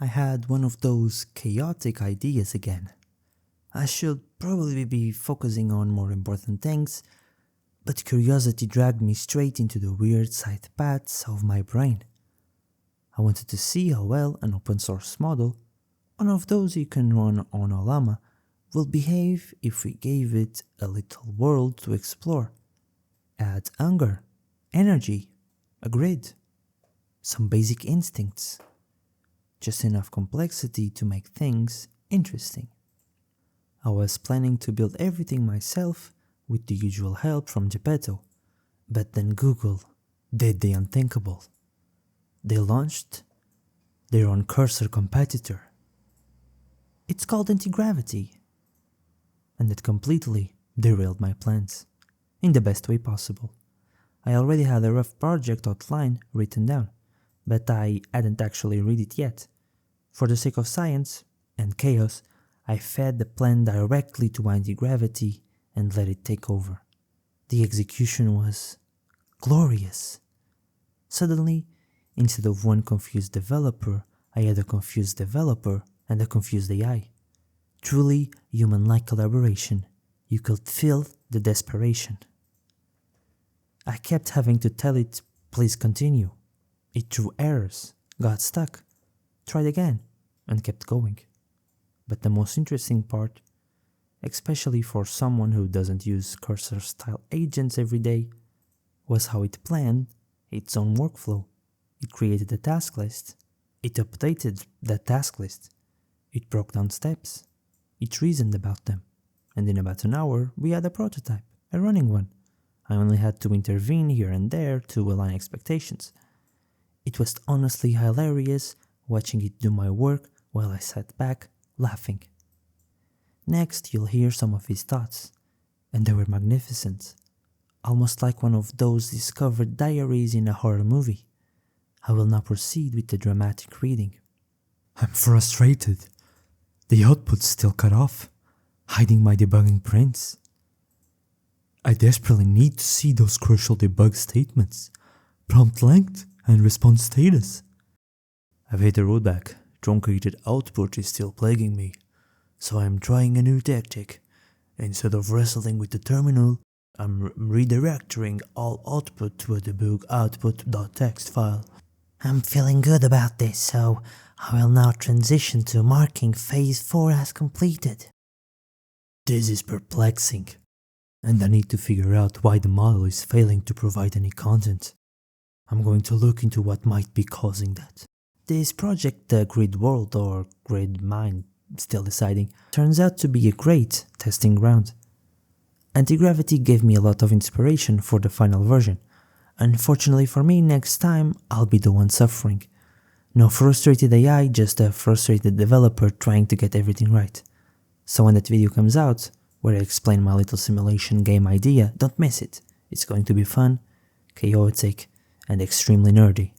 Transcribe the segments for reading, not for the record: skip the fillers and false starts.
I had one of those chaotic ideas again. I should probably be focusing on more important things, but curiosity dragged me straight into the weird side paths of my brain. I wanted to see how well an open source model, one of those you can run on Ollama, will behave if we gave it a little world to explore. Add hunger, energy, a grid, some basic instincts. Just enough complexity to make things interesting. I was planning to build everything myself with the usual help from Geppetto, but then Google did the unthinkable. They launched their own cursor competitor. It's called Antigravity, and it completely derailed my plans, in the best way possible. I already had a rough project outline written down, but I hadn't actually read it yet. For the sake of science and chaos, I fed the plan directly to anti-gravity and let it take over. The execution was glorious. Suddenly, instead of one confused developer, I had a confused developer and a confused AI. Truly human-like collaboration. You could feel the desperation. I kept having to tell it, please continue. It threw errors, got stuck, tried again, and kept going. But the most interesting part, especially for someone who doesn't use cursor-style agents every day, was how it planned its own workflow. It created a task list. It updated that task list. It broke down steps. It reasoned about them. And in about an hour, we had a prototype, a running one. I only had to intervene here and there to align expectations. It was honestly hilarious watching it do my work while I sat back, laughing. Next, you'll hear some of his thoughts, and they were magnificent, almost like one of those discovered diaries in a horror movie. I will now proceed with the dramatic reading. I'm frustrated. The output's still cut off, hiding my debugging prints. I desperately need to see those crucial debug statements, prompt length, and response status. I've hit a roadblock. Truncated output is still plaguing me, so I'm trying a new tactic. Instead of wrestling with the terminal, I'm redirecting all output to a debug output.txt file. I'm feeling good about this, so I will now transition to marking phase 4 as completed. This is perplexing, and I need to figure out why the model is failing to provide any content. I'm going to look into what might be causing that. This project, the Grid World or Grid Mind, still deciding, turns out to be a great testing ground. Antigravity gave me a lot of inspiration for the final version. Unfortunately for me, next time I'll be the one suffering. No frustrated AI, just a frustrated developer trying to get everything right. So when that video comes out, where I explain my little simulation game idea, don't miss it. It's going to be fun, chaotic, and extremely nerdy.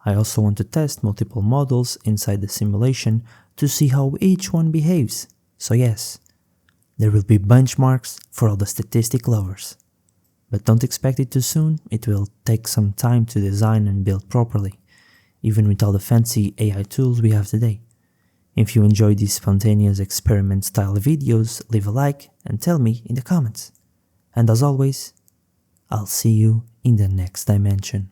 I also want to test multiple models inside the simulation to see how each one behaves. So yes, there will be benchmarks for all the statistic lovers. But don't expect it too soon, it will take some time to design and build properly, even with all the fancy AI tools we have today. If you enjoy these spontaneous experiment style videos, leave a like and tell me in the comments. And as always, I'll see you in the next dimension.